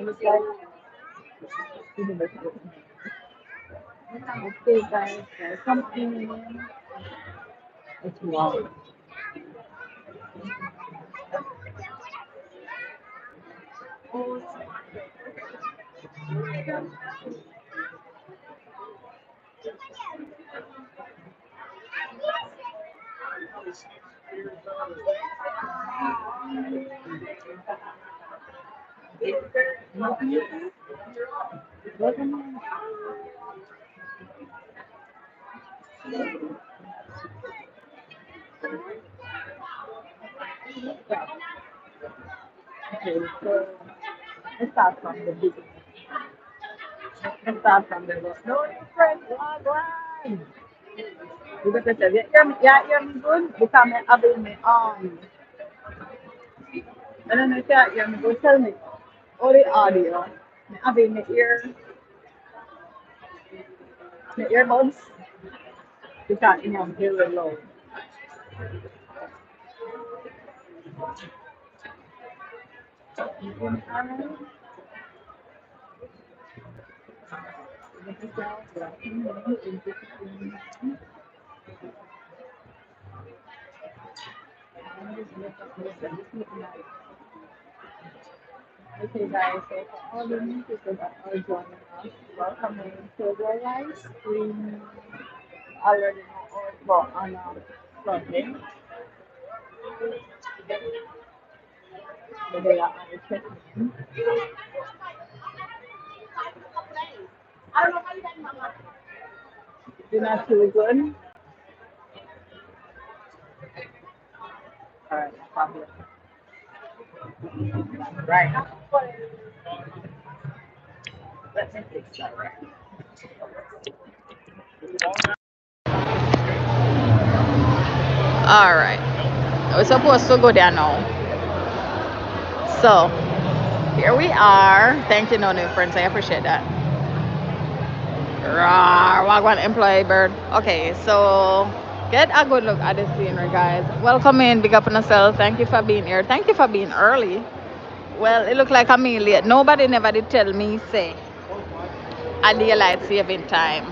looks like. Okay, guys, something in. It's wow. Okay, so let's start from the beginning. Let's start from the road. No different one. Because I said, yeah, you're good. Become a abin me on. Ano na siya, yung nag-tell me, all the audio, may abin me earbuds, because yung very low. Okay guys, so for all the new people that are joining us, welcome to the live stream. Already know all about on Sunday. They are all checking in. You're not too good? Alright, no problem. Right. Let me fix that right. All right. We're supposed to go there now. So here we are. Thank you, no new friends. I appreciate that. Rawr, wagwan employee bird. Okay, so get a good look at the scenery, guys. Welcome in. Big up on yourself. Thank you for being here. Thank you for being early. Well, it looked like I'm late. Nobody never did tell me say a daylight saving time.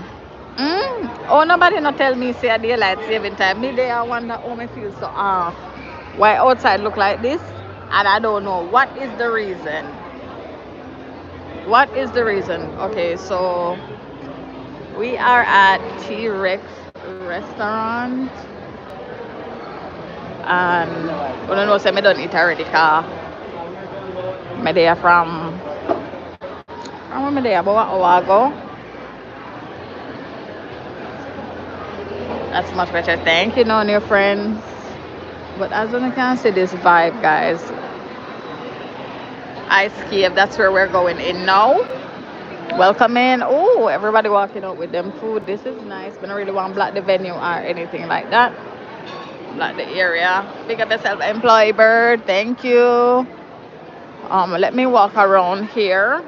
Oh, nobody not tell me say a daylight saving time. Me there, I wonder how me feel so off. Why outside look like this? And I don't know what is the reason. What is the reason? Okay, so we are at T-Rex restaurant, and I don't know, say me don't eat already, car. Me there from where me there about an hour ago. That's much better. Thank you, no new friends. But as you can see this vibe, guys. Ice cave, that's where we're going in now. Welcome in. Oh, everybody walking out with them food. This is nice. We don't really want to block the venue or anything like that. Block the area. Pick up yourself, employee bird. Thank you. Let me walk around here.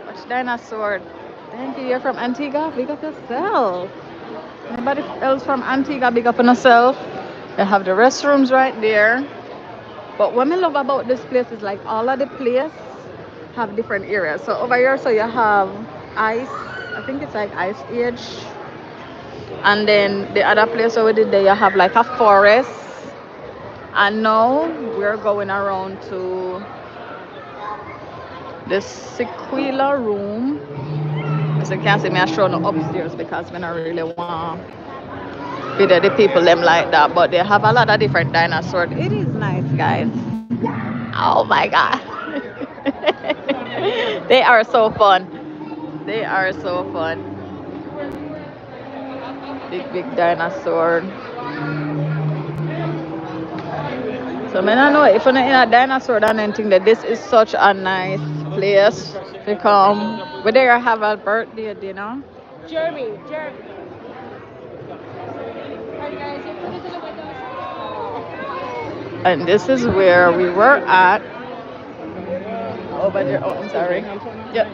Watch dinosaur. Thank you. You're from Antigua. Big up yourself. Anybody else from Antigua? Big up on yourself. They have the restrooms right there. But what I love about this place is like all of the place have different areas. So over here, so you have ice. I think it's like ice age. And then the other place over there, you have like a forest. And now we're going around to the sequela room. As you can see, me I show no upstairs because we don't really want video the people them like that. But they have a lot of different dinosaurs. It is nice, guys. Oh my god. They are so fun. They are so fun. Big dinosaur. So I don't know if you're in a dinosaur and anything that this is such a nice place to come. We there have a birthday dinner. Jeremy. And this is where we were at. Over there. Oh, I'm sorry. Yeah.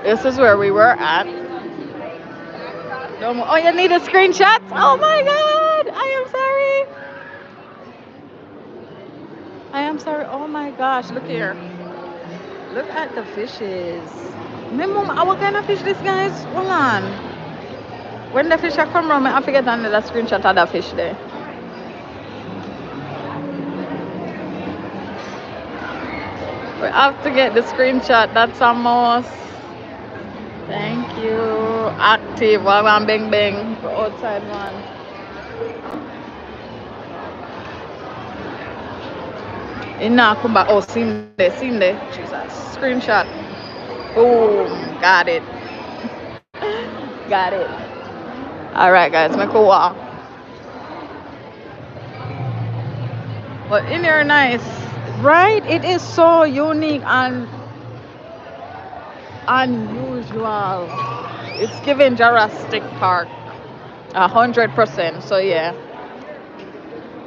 This is where we were at. No more. Oh, you need a screenshot? Oh my god! I am sorry. I am sorry. Oh my gosh, look here. Look at the fishes. My mom, what kind of fish this guys? Hold on. When the fish are come around, I forget another screenshot of that fish there. We have to get the screenshot. That's a must. Thank you. Active. One bang bang. The outside one. In Nakumba. Oh, seen there. Seen there. Jesus. Screenshot. Boom. Got it. Got it. All right, guys. Make a walk. But in here, nice. Right? It is so unique and unusual. It's giving Jurassic Park 100%. So yeah,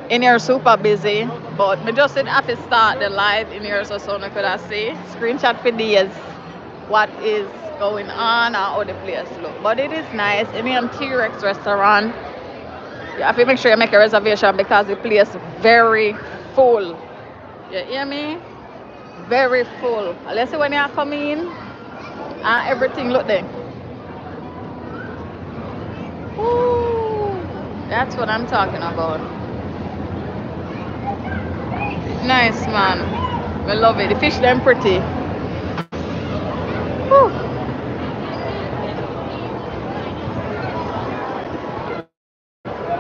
in here super busy, but me just did have to start the live in here so someone could I see screenshot for these what is going on and how the place look. But it is nice. In the T-Rex restaurant, you have to make sure you make a reservation because the place very full. You hear me? Very full. Let's see when you come in. Everything look there. Ooh, that's what I'm talking about. Nice man. We love it. The fish them pretty. Woo.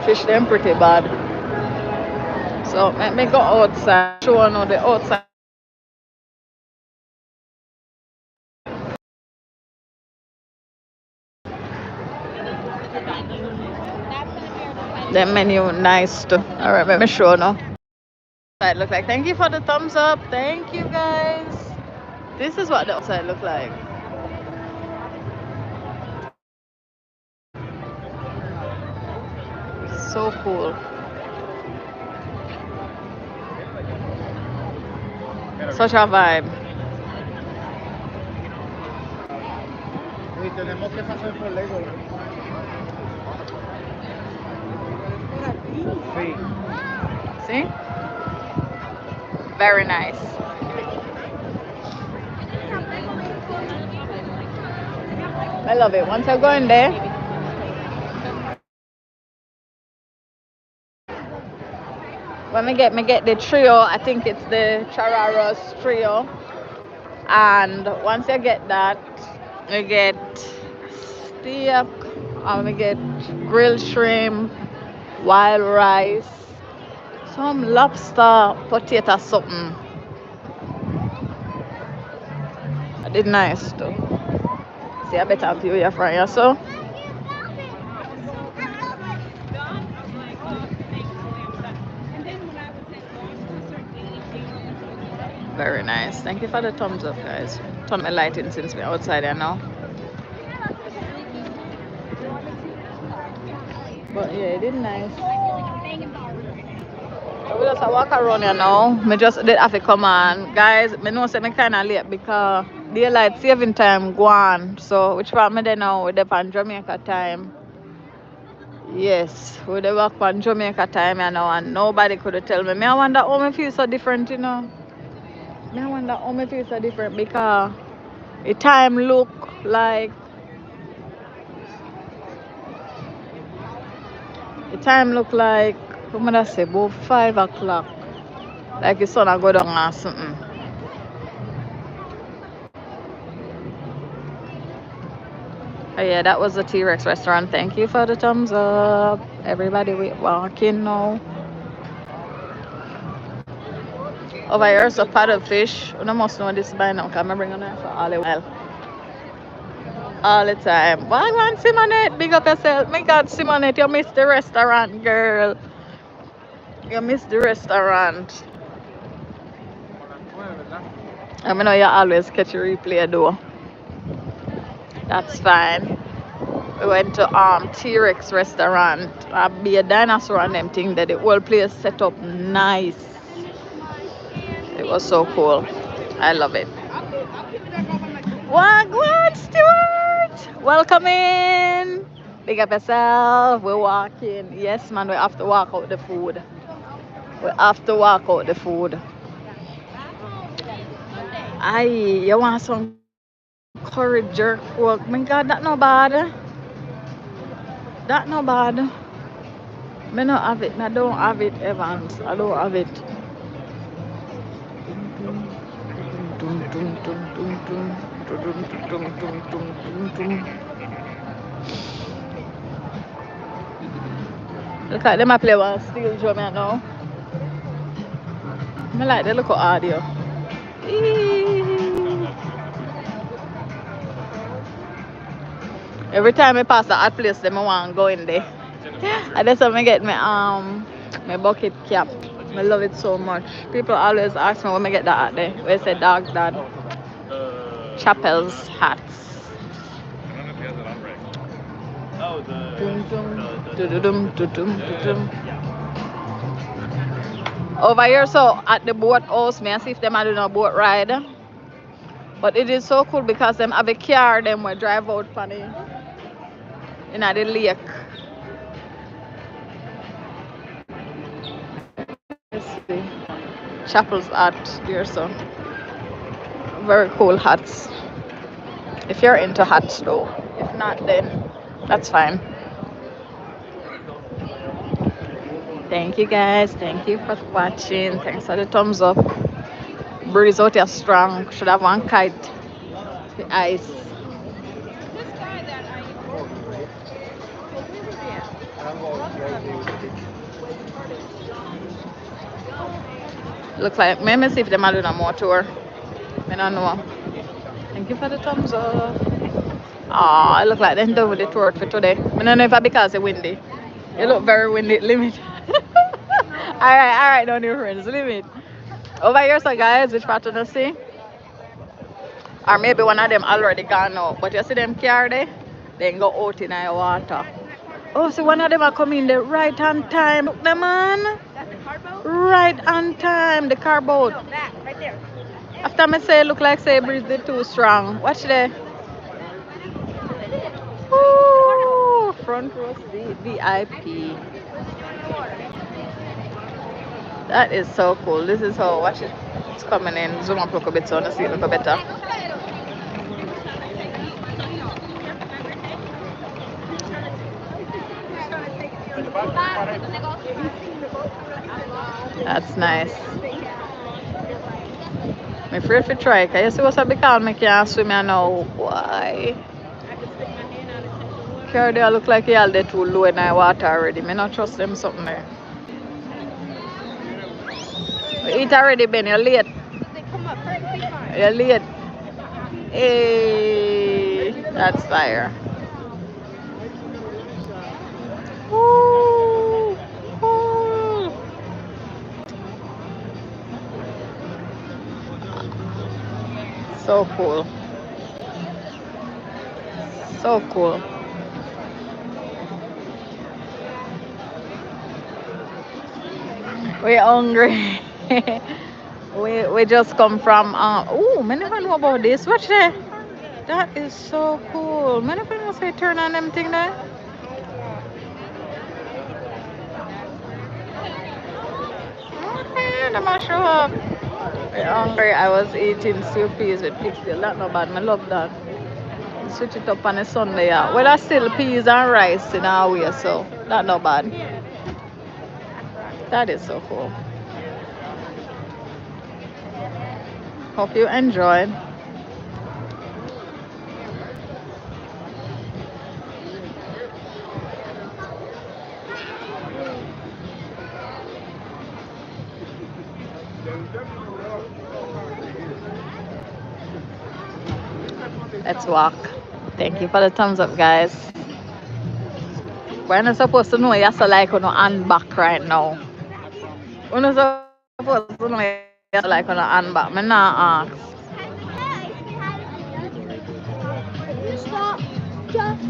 Fish them pretty bad. So let me go outside. Show you the outside. The menu nice too. Alright, let me show now. Outside look like. Thank you for the thumbs up. Thank you guys. This is what the outside look like. So cool. Such a vibe. See? Very nice. I love it. Once I go in there, when we get the trio, I think it's the Chararos trio. And once you get that, we get steak, and we get grilled shrimp, wild rice, some lobster, potato something. I did nice too. See, I better view your front here, so. Very nice. Thank you for the thumbs up, guys. Turn my lighting since we're outside here now. But yeah, it did nice. So we just walk around here now. Me just did have to come on. Guys, me know say me kinda late because daylight saving time gone. So which part me there now? We're on Jamaica time. Yes, we dey work on Jamaica time here now and nobody could tell me. I wonder how me feel so different, you know. I wonder how me feel so different because the time look like what am I say about 5 o'clock. Like the sun a go down or something. Oh yeah, that was the T-Rex restaurant. Thank you for the thumbs up. Everybody we walking now. Over here is a pot of fish. You must know this by now because I bring on there for all the while. All the time. Why want Simonet? Big up yourself. Me God Simonet, you missed the restaurant, girl. You missed the restaurant. I know you always catch a replay though. That's fine. We went to T-Rex restaurant. Be a dinosaur and them thing that the whole place set up nice. It was so cool. I love it. What, Stuart? Welcome in. Big up yourself. We're walking. Yes, man, we have to walk out the food. We have to walk out the food. Aye, you want some curry jerk pork? My God, that no bad. That no bad. Me not have it. I don't have it, Evans. I don't have it. Look at them. I play one steel drum right now. I like the look of audio. Eee. Every time I pass a hot place, them I want to go in there. And that's when I get my bucket cap. I love it so much. People always ask me when I get that hat there. Where I say dog dad. Chapel's hats. Over here, so at the boat house, may I see if them are doing a boat ride. But it is so cool because them have a car, them will drive out for the in the lake. Let's see. Chapel's hat there, so very cool hats. If you're into hats though. If not, then that's fine. Thank you guys. Thank you for watching. Thanks for the thumbs up. Breeze out here strong. Should have one kite. The ice. Looks like maybe see if them are doing a more tour. I don't know. Thank you for the thumbs up. Oh, it look like they're done with the tour for today. I don't know if it's because it's windy. It look very windy. Limit. Alright, down your friends. Limit. Over here, so guys, which part of the see? Or maybe one of them already gone out. But you see them car there? They go out in the water. Oh, so one of them are coming the right on time. Look them on. Right on time. The car boat. Right there. After me say look like say breeze is too strong. Watch there. Ooh, front row seat VIP. That is so cool. This is how watch it. It's coming in. Zoom up a little bit so I see it look better. That's nice. I'm afraid to try. Can you see what's up because I can't swim I know why? Carry they look like y'all they too low in the water already. Me not trust them something there. We eat already, Ben. You're late. You're late. Hey, that's fire. Woo, woo. So cool. So cool. We're hungry. we just come from oh, I never know about this. Watch there. That is so cool. I never know say turn on them thing there. Okay, them a show up. We're hungry. I was eating stew peas with pig still. That not bad. I love that. Switch it up on a Sunday. Yeah. Well, that's still peas and rice in our way, so that not bad. That is so cool. Hope you enjoyed. Let's walk. Thank you for the thumbs up, guys. We're not supposed to know you're so like on hand back right now. We're not supposed to know you're so like on hand back. I'm not ask. Stop. Just.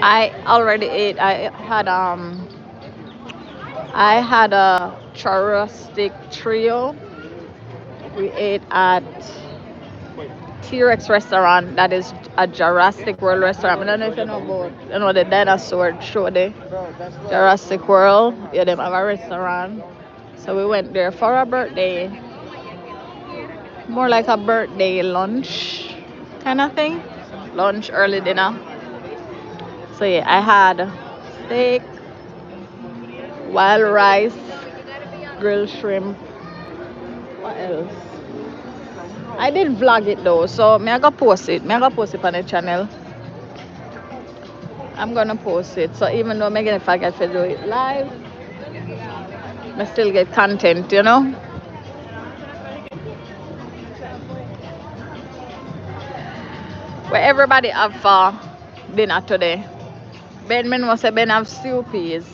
I already ate. I had a churrastic trio. We ate at T-Rex restaurant. That is a Jurassic World restaurant. I don't know if you know about, you know, the dinosaur show there. Jurassic World. Yeah, they have a restaurant. So we went there for a birthday. More like a birthday lunch kind of thing. Lunch, early dinner. So yeah, I had steak, wild rice, grilled shrimp. What else? I did vlog it though, so me I go post it. Me I go post it on the channel. I'm gonna post it. So even though me gonna forget to do it live, I still get content, you know. Where everybody have for dinner today. Ben must have been have stew peas.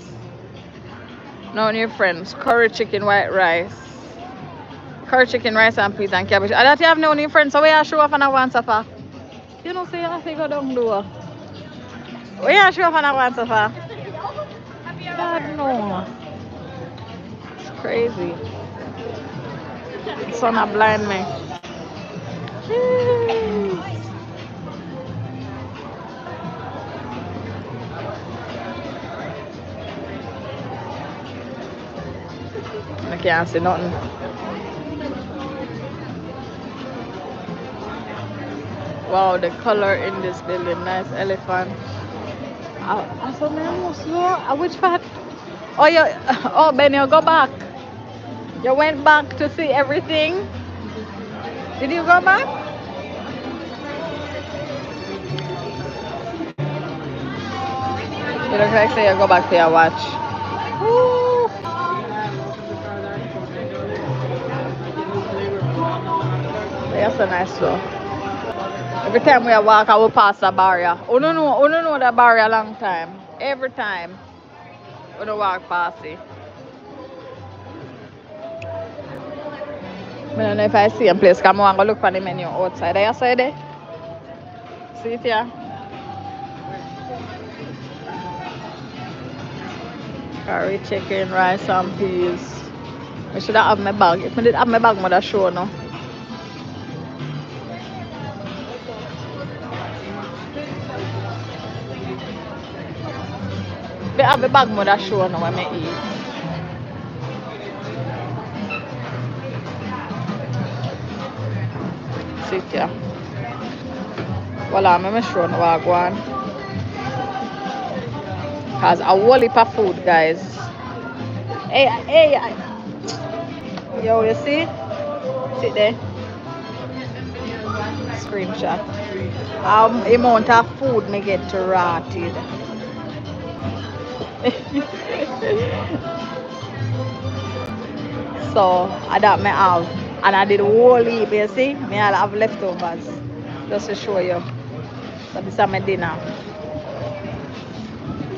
No new friends. Curry chicken, white rice. Curry chicken, rice and peas and cabbage. I don't have no new friends, so we are show off and I want for. You know, say I go down door. We are show off and I want for. God no. It's crazy. The sun a blind me. I can't see nothing. Wow, the color in this building, nice elephant. I saw me almost slow. Which part? Oh, yeah. Oh, Ben, you go back. You went back to see everything. Did you go back? You look like say you go back to your watch. Woo. That's so nice though. Every time we walk, I will pass the barrier. Oh no, no, oh no, no, the barrier long time. Every time we don't walk past it. I don't know if I see a place. Come on, go look for the menu outside. Are you outside there? See it here? Curry chicken, rice and peas. I should have my bag. If I did have my bag, I would have shown no. If I have my bag, I would have shown no when I eat. Sit here. Voila, I'm sure no I go on. Cause a whole heap of food, guys. Hey, yo, you see? Sit there. Screenshot. Amount of food me get to rotted. So I that me have, and I did whole heap. You see? Me I have leftovers. Just to show you. So this is my dinner.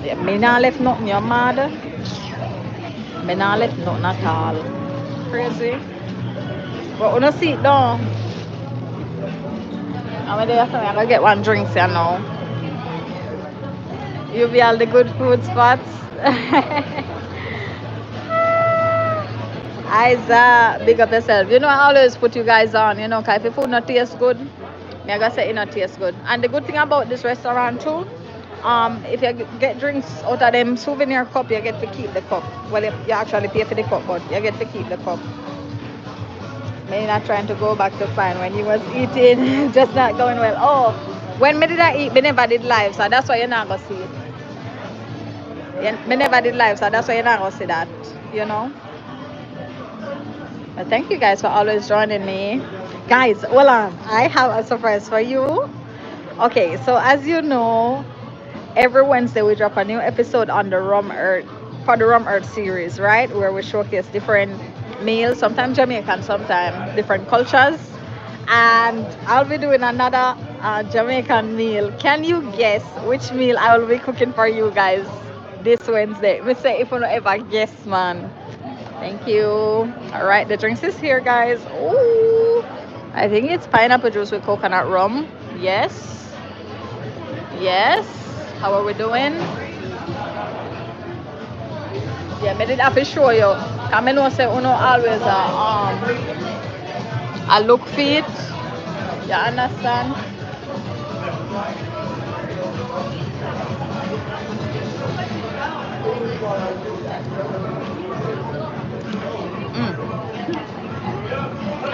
Yeah, me not left nothing, your mother. Me not left nothing at all. Crazy. But when you sit down, I'm gonna get one drink here now. You be all the good food spots. Isa, big up yourself. You know, I always put you guys on, you know, because if the food not taste good, me I gotta say it not taste good. And the good thing about this restaurant too, if you get drinks out of them souvenir cup, you get to keep the cup. Well, if you actually pay for the cup, but you get to keep the cup. Me not trying to go back to find when you was eating, just not going well. Oh, when me did I eat, me never did live, so that's why you're not gonna see it. Me never did live, so that's why you're not gonna see that, you know. But thank you guys for always joining me. Guys, hold on. I have a surprise for you. Okay, so as you know, every Wednesday we drop a new episode on the Rum Earth for the Rum Earth series, right? Where we showcase different meals, sometimes Jamaican, sometimes different cultures. And I'll be doing another Jamaican meal. Can you guess which meal I will be cooking for you guys this Wednesday? Me say if you don't ever guess, man. Thank you. All right, the drinks is here, guys. Ooh, I think it's pineapple juice with coconut rum. Yes. Yes. How are we doing? Yeah, I did have to show you. I know say uno always a look fit. You understand? Mm.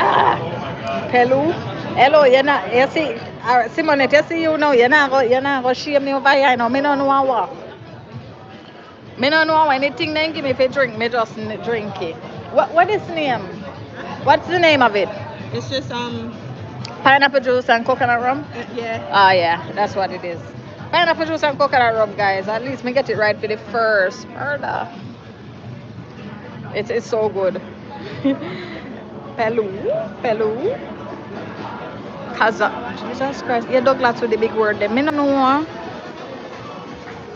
Ah, Pelu. Hello, you not, you see, Simonette, you see you now, you're not go shame me over here, no, me no know what. Me no know anything then give me for drink, me just drink it. What is name? What's the name of it? It's just Pineapple juice and coconut rum? yeah. Ah, yeah, that's what it is. Pineapple juice and coconut rum, guys. At least me get it right for the first murder. It's so good. Pelu, Pelu. Kaza. Jesus Christ. You Douglas with the big word there. Me no know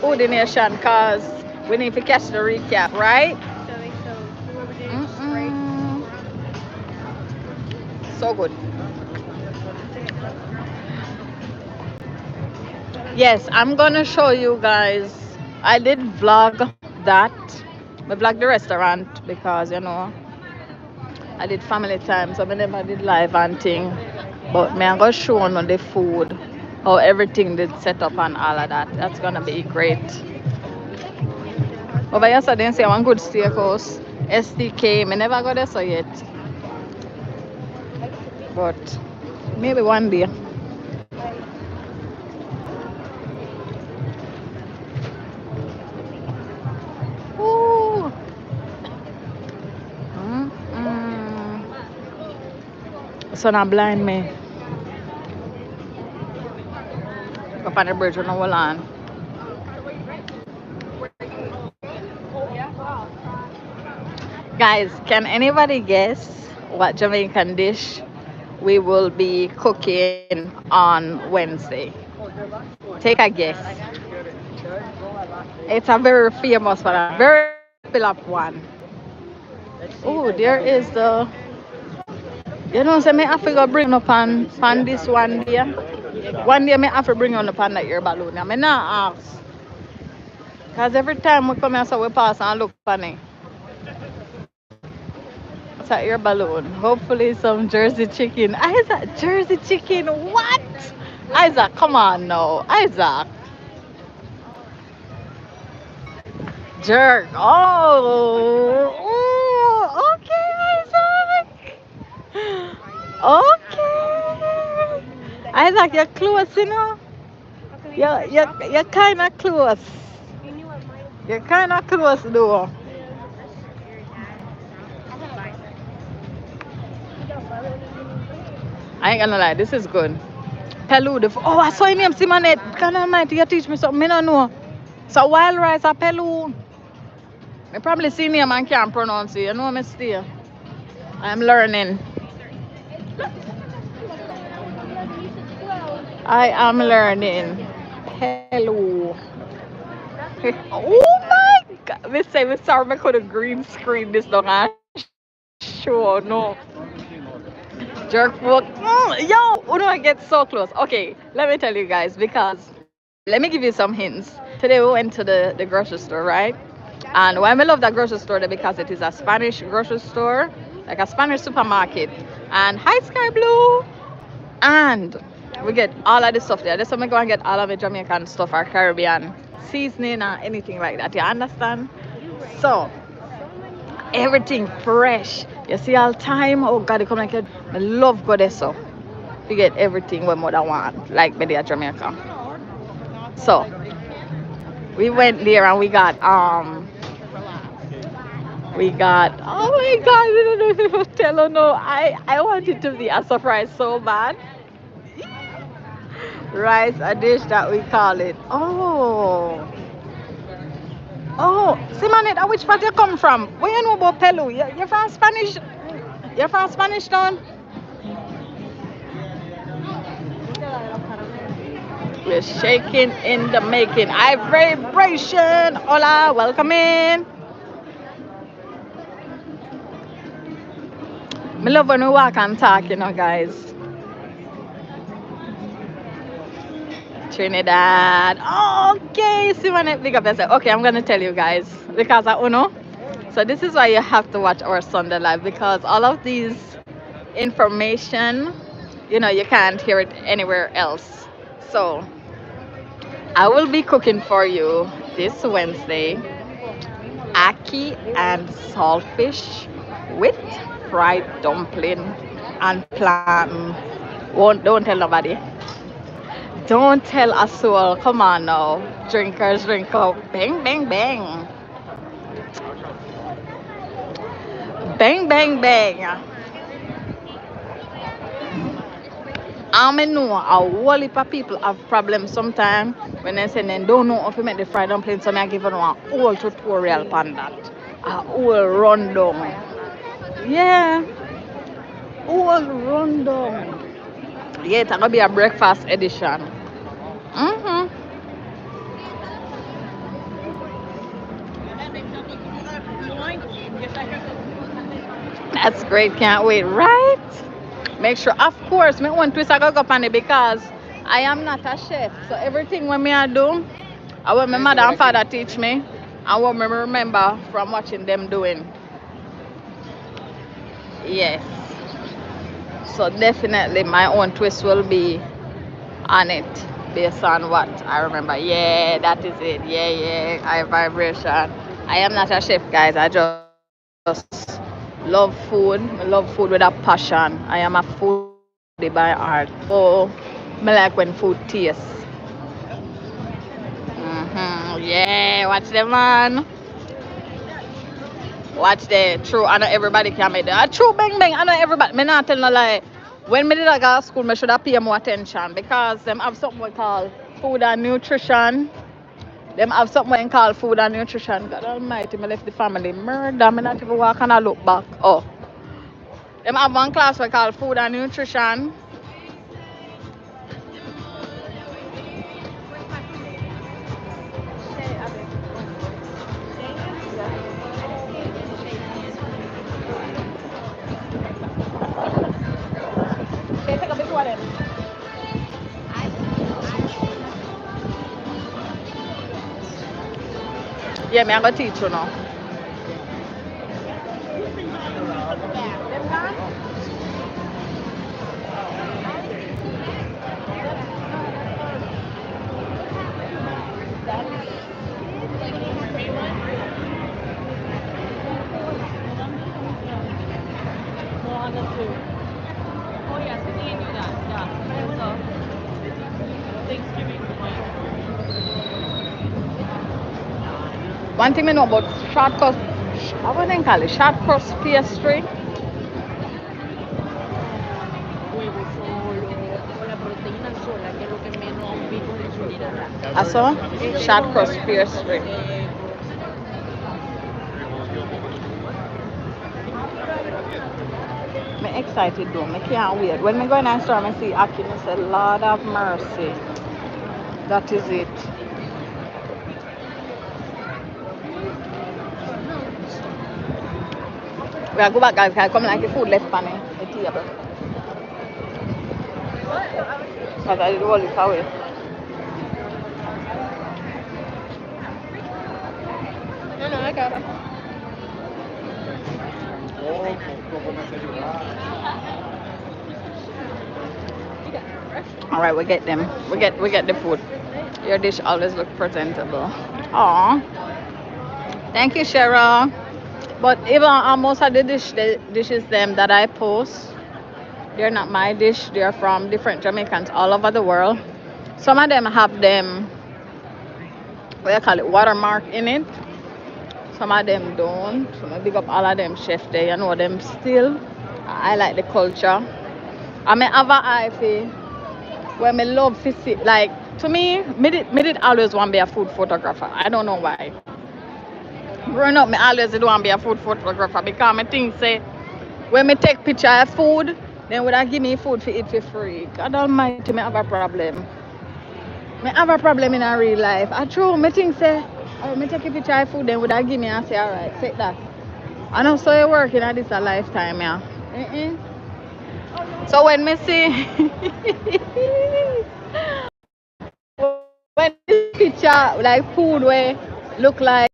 who the nation, cause we need to catch the recap, right? Mm-mm. So good. Yes, I'm gonna show you guys. I did vlog that. I vlog the restaurant because I did family time, so I never did live and thing. But me I'm gonna show you the food, how everything did set up and all of that. That's gonna be great. Over yesterday, I say one good steakhouse, STK. Me never got there so yet, but maybe one day. Ooh. Mm-mm. So now blind me. Up on the bridge on the wall on. Guys, can anybody guess what Jamaican dish we will be cooking on Wednesday? Take a guess. It's a very famous one, a very popular one. Oh, there is the. Say me have to go bring up on this one day. One day me have to bring on up on that air balloon. I mean, not ask. Because every time we come here, so we pass and look funny. It's an air balloon. Hopefully some Jersey chicken. Isaac, Jersey chicken. What? Isaac, come on now. Isaac. Jerk. Oh. Oh, okay, Isaac. Okay. Isaac, you're close, You're kind of close. You're kind of close, though. I ain't gonna lie, this is good. Pelu, oh, I saw your name, Simonet. Can I mind you teach me something? I don't know. So wild rice a Pelu. I probably see name and can't pronounce it. You know me still. I'm learning. I am learning. Pelu. Oh my god. Me say, me sorry, I could have green screen this dog. Sure, no. Jerk work. Yo, who do I get so close? Okay, let me tell you guys because let me give you some hints. Today we went to the grocery store, right? And why I love that grocery store there because it is a Spanish grocery store, like a Spanish supermarket. And hi Sky Blue. And we get all of the stuff there. That's why I go and get all of the Jamaican stuff or Caribbean seasoning or anything like that. You understand? So everything fresh. You see all time. Oh God, you come like it. I love goddess so. You get everything what mother want, like by the Jamaica. So we went there and we got oh my god, I don't know if I tell or no. I want it to be a surprise so bad. Rice a dish that we call it. Oh. Oh, Simonette, which part you come from? Where you know about Pelu? You're from Spanish? You're from Spanish town? We're shaking in the making. High vibration. Hola, welcome in. I love when we walk and talk, guys. Trinidad. Okay, Simonette, big up yourself. Okay, I'm gonna tell you guys because I know. So this is why you have to watch our Sunday live because all of these information you know, you can't hear it anywhere else. So I will be cooking for you this Wednesday ackee and saltfish with fried dumpling and plantain. Won't don't tell nobody. Don't tell a soul. Come on now. Drinkers drink up. Bang bang bang. Bang bang bang. I know a whole heap of people have problems sometimes when they say they don't know how to make the fried dumpling, so I give them a whole tutorial on that. A whole rundown. Yeah, whole rundown. Yeah, it's gonna be a breakfast edition. Mm-hmm. That's great, can't wait, right? Make sure, of course, me want twist I go up on it because I am not a chef. So everything when me I do, I what my mother and father teach me, and what me remember from watching them doing. Yes. So definitely my own twist will be on it based on what I remember. Yeah, that is it. Yeah, yeah. High vibration. I am not a chef, guys. I just love food. I love food with a passion. I am a foodie by art. So I like when food tastes. Yeah, watch them man. Watch the true. I know everybody can make that. True bang bang. I know everybody. Me not tell no lie. When me did I go to school, me should have pay more attention because them have something we call food and nutrition. Them have something we call food and nutrition. God Almighty, me left the family murder. Me not even walk and I look back. Oh, them have one class we call food and nutrition. Okay, take a big one then. Yeah, me I go teach you now. One thing I know about short crust, I wouldn't call it short crust pastry. I saw short crust pastry. Me excited though. Me can't wait. When me go in the store, me see Aki, me say, Lord of mercy. That is it. We are go back, guys. Can I come like the food left on the table? Because I did all it away. No, no, I got it. All right, we get them. We get the food. Your dish always look presentable. Aw, thank you, Cheryl. But even most of the dishes them that I post, they're not my dish. They're from different Jamaicans all over the world. Some of them have them, what you call it, watermark in it. Some of them don't. So I big up all of them chef there. You know them still. I like the culture. I may have an eye for where me love to see. Like to me did always want to be a food photographer. I don't know why. Growing up, me always did want to be a food photographer because me think say when me take picture of food, then would I give me food for eat for free. God Almighty, me have a problem. Me have a problem in a real life. I true. Me think say, oh, me take a picture of food, then would I give me and say, all right, take that. I know so you working at this a lifetime, yeah. So when me see, when this picture like food where look like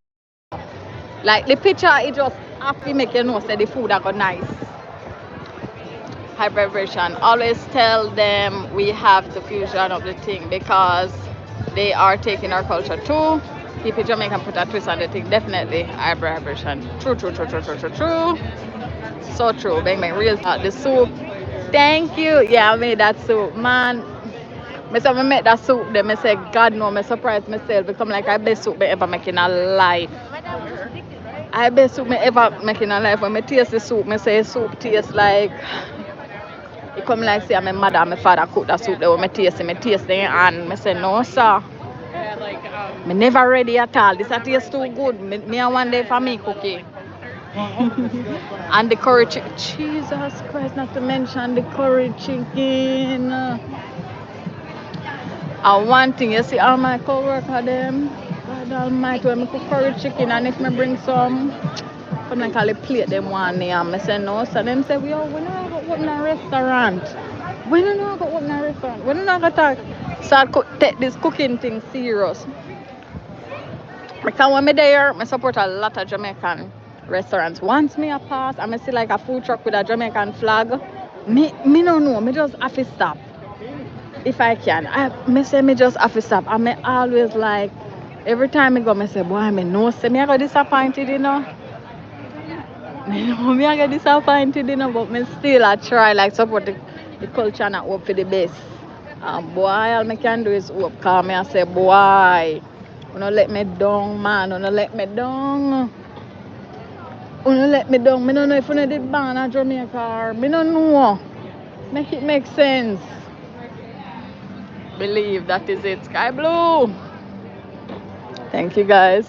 the picture, it just happy make you know say the food are got nice. hybrid version. Always tell them we have to fusion up the thing because they are taking our culture too. Keep it Jamaican, put a twist on the thing. Definitely hybrid version. True, true, true, true, true, true, true. So true. Bang, bang, real. The soup. Thank you. Yeah, I made that soup. Man, I say I make that soup, then I say, God no, I surprise myself. Become like I best soup me ever make in a life. I best soup me ever make in a life. When I taste the soup, I say soup tastes like it come like say my mother and my father cook that soup there when I taste it and I say no sir. Me never ready at all. This a taste too good. Me a one day for me cookie. And the curry chicken. Jesus Christ, not to mention the curry chicken. And one thing, you see all my co-worker them, God almighty, when I cook curry chicken and if me bring some, come like call it plate them one name. I say no, so them say, yo, we not go open a restaurant. We don't go open a restaurant. We don't go talk. Start take this cooking thing serious. Because when I'm there, I support a lot of Jamaican restaurants. Once me a pass and I see like a food truck with a Jamaican flag, me no know, me just have to stop. If I can. Me say me just have to stop. I me always like, every time I go, me say, boy, me know, say me I got disappointed, you know. Me know, me I got disappointed, you know, but me still I try like support the culture and I hope for the best. And boy, all I can do is hope, cause me I say, boy, you don't let me down, man, you don't let me down. You don't let me down. Me don't know if you did ban a Jamaica. Me don't know. Make it make sense. Believe that is it. Sky blue. Thank you guys.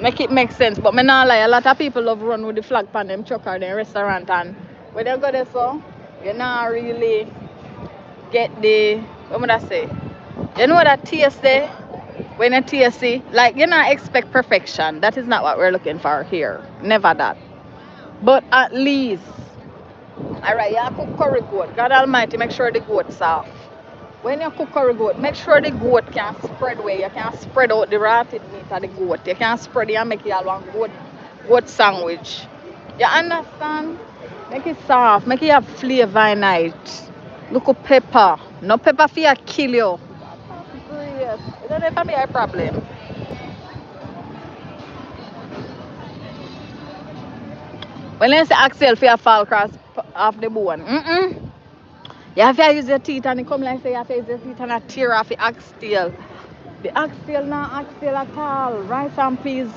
Make it make sense. But me not lie, a lot of people love run with the flag pan them truck or them restaurant and when they go there so you not really get the what would I say? You know that taste there? When you taste it, like you not expect perfection. That is not what we're looking for here. Never that. But at least alright, you cook curry goat. God almighty make sure the goat soft. When you cook curry goat, make sure the goat can spread away. You can spread out the rotted meat of the goat. You can spread it and make it a one goat sandwich. You understand? Make it soft. Make it have flavor in it. Look at pepper. No pepper for you kill you. Great. It don't ever be a problem. When you say axle for your fall across off the bone, you have to use your teeth and it come like say you have to use your teeth and a tear off the oxtail. The oxtail not oxtail at all. Rice and peas.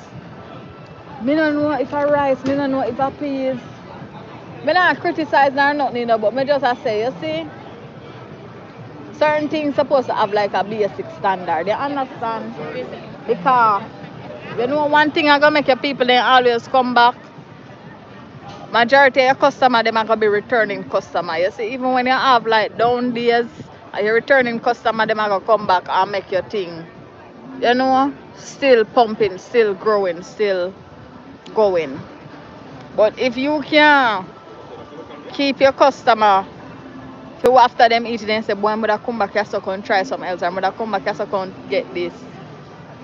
Me don't know if I rice, me don't know if I peas. Me not criticize nor nothing, you know, but me just I say, you see, certain things supposed to have like a basic standard. You understand? Because you know one thing I gonna make your people then always come back. Majority of your customer them are gonna be returning customer. You see, even when you have like down days, your returning customer them are gonna come back and make your thing. You know, still pumping, still growing, still going. But if you can keep your customer to after them eating and say, boy, I'm gonna come back here so can try something else. I'm gonna come back here so can get this.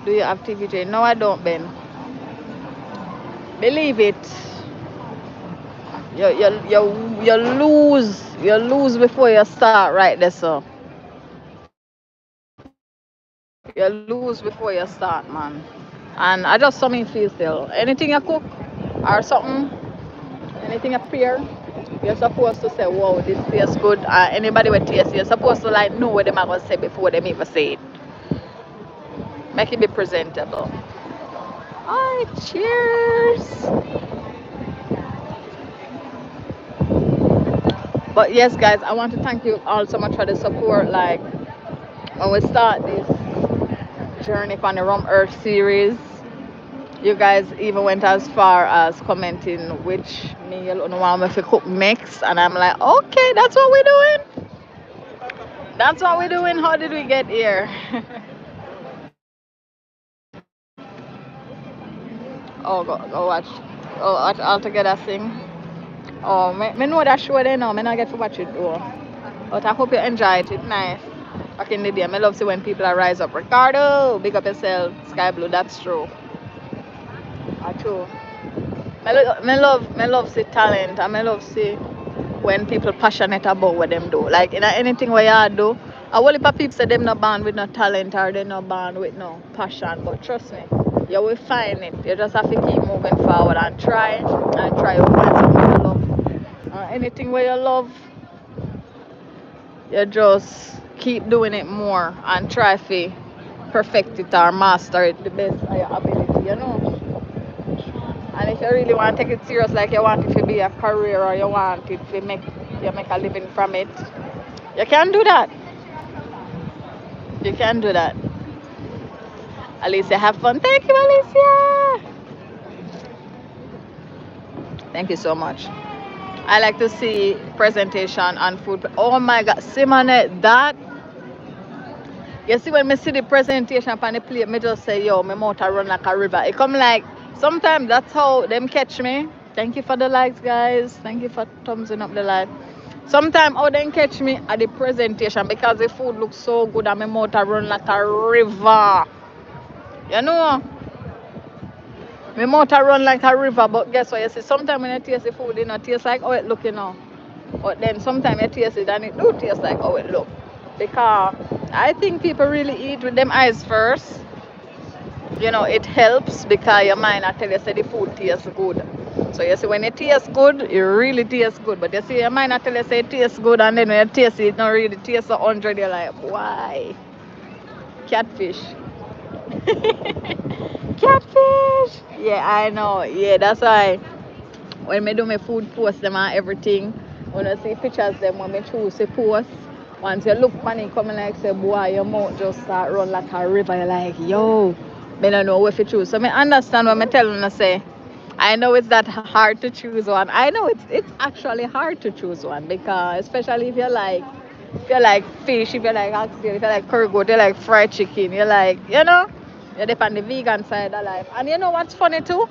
Do you have TVJ? No, I don't, Ben. Believe it. You lose before you start right there, so. You lose before you start, man. And I just saw me feel still. Anything you cook or something, anything you prepare, you're supposed to say, wow, this tastes good. Anybody with taste, you're supposed to like know what they are gonna say before they even say it. Make it be presentable. Alright, cheers. But yes, guys, I want to thank you all so much for the support. Like when we start this journey on the Rum Earth series, you guys even went as far as commenting which meal you want me to cook next, and I'm like, okay, that's what we're doing. That's what we're doing. How did we get here? Oh, go watch. Oh, watch all together sing. Oh, me know that show there now. Me not get to watch it though. But I hope you enjoy it. It's nice. Back in the day, I love see when people are rise up. Ricardo, big up yourself. Sky Blue, that's true. True. Me love see talent and me love see when people passionate about what them do. Like in anything where you do, a whole heap of people say them not born with no talent or they not born with no passion. But trust me, you will find it. You just have to keep moving forward and try to find something you love. Anything where you love, you just keep doing it more and try to perfect it or master it the best of your ability, you know. And if you really want to take it serious, like you want it to be a career or you want it to make a living from it, you can do that. You can do that. Alicia, have fun. Thank you, Alicia. Thank you so much. I like to see presentation on food. Oh my God, Simone, that you see when me see the presentation on the plate, me just say, yo, my mouth a run like a river. It come like sometimes that's how them catch me. Thank you for the likes, guys. Thank you for thumbsing up the live. Sometimes how they catch me at the presentation because the food looks so good and my mouth a run like a river. You know, my mouth a run like a river, but guess what? You see, sometimes when you taste the food, it don't taste like how it look, you know. But then sometimes you taste it and it do taste like how it look. Because I think people really eat with them eyes first. You know, it helps because your mind I tell you say the food tastes good. So you see when it tastes good, it really tastes good. But you see your mind I tell you say it tastes good and then when you taste it, it don't really taste 100, you're like, why? Catfish. Catfish. Yeah, I know. Yeah, that's why when me do my food post them and everything, when I see pictures them when me choose to post, once you look money coming like say boy your mouth just start run like a river, you're like, yo, me don't know what to choose. So me understand what me telling you say. I know it's that hard to choose one. I know it's actually hard to choose one because especially if you like fish, if you like oxtail, if you like curry goat, you like fried chicken, you like, you know, you're on the vegan side of life. And you know what's funny too?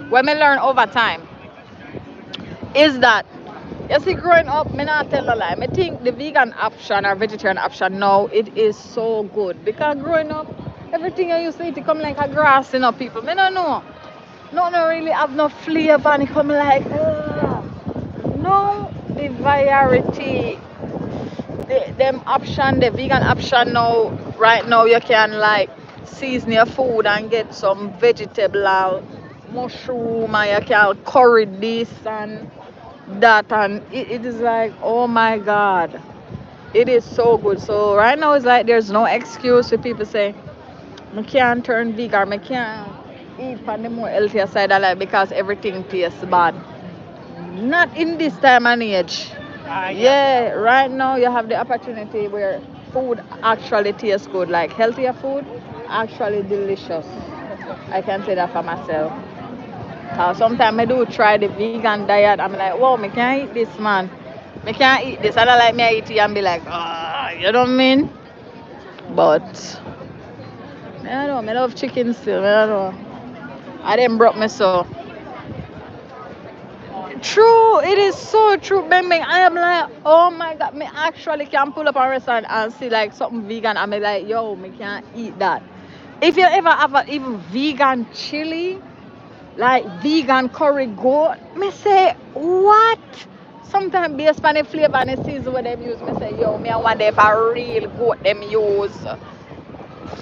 When me learn over time is that you see growing up, me not tell a lie. Me think the vegan option or vegetarian option now it is so good because growing up, everything I used to eat it come like a grass, you know, people. Me don't know. No, no really have no flavor and it come like no the variety them option, the vegan option now, right now you can like season your food and get some vegetable and mushroom and you can curry this and that and it is like oh my god, it is so good. So right now it's like there's no excuse for people say I can't turn vegan, I can't eat on the more healthier side of life because everything tastes bad. Not in this time and age. Yeah, right now you have the opportunity where food actually tastes good, like healthier food, actually delicious. I can say that for myself. Sometimes I do try the vegan diet. I'm like, whoa, me can't eat this, man. Me can't eat this. I don't like me I eat it and be like, ah, you know what I mean? But I don't know, I love chicken still. I don't know. I didn't broke me so. True, it is so true, Bang Bang. I am like, oh my god, me actually can pull up a restaurant and see like something vegan. I'm like, yo, me can't eat that. If you ever have a even vegan chili, like vegan curry goat, me say, what? Sometimes based on the flavor and the season what them use, me say, yo, me I wonder if a real goat them use.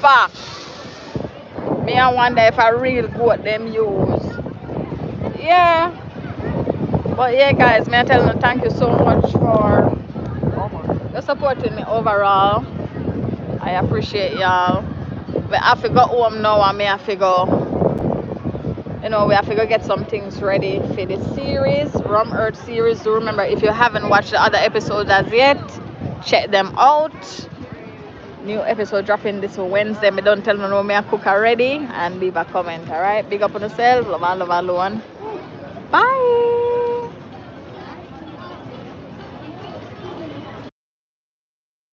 Fact. Me I wonder if a real goat them use. Yeah. But yeah, guys, may I tell you thank you so much for your supporting me overall. I appreciate y'all. But I have to go home now and me have to go, you know, we have to go get some things ready for the series, Rum Earth series. Do remember, if you haven't watched the other episodes as yet, check them out. New episode dropping this Wednesday. Me don't tell me no me I cook already and leave a comment, alright? Big up on yourself, love and love alone. Bye.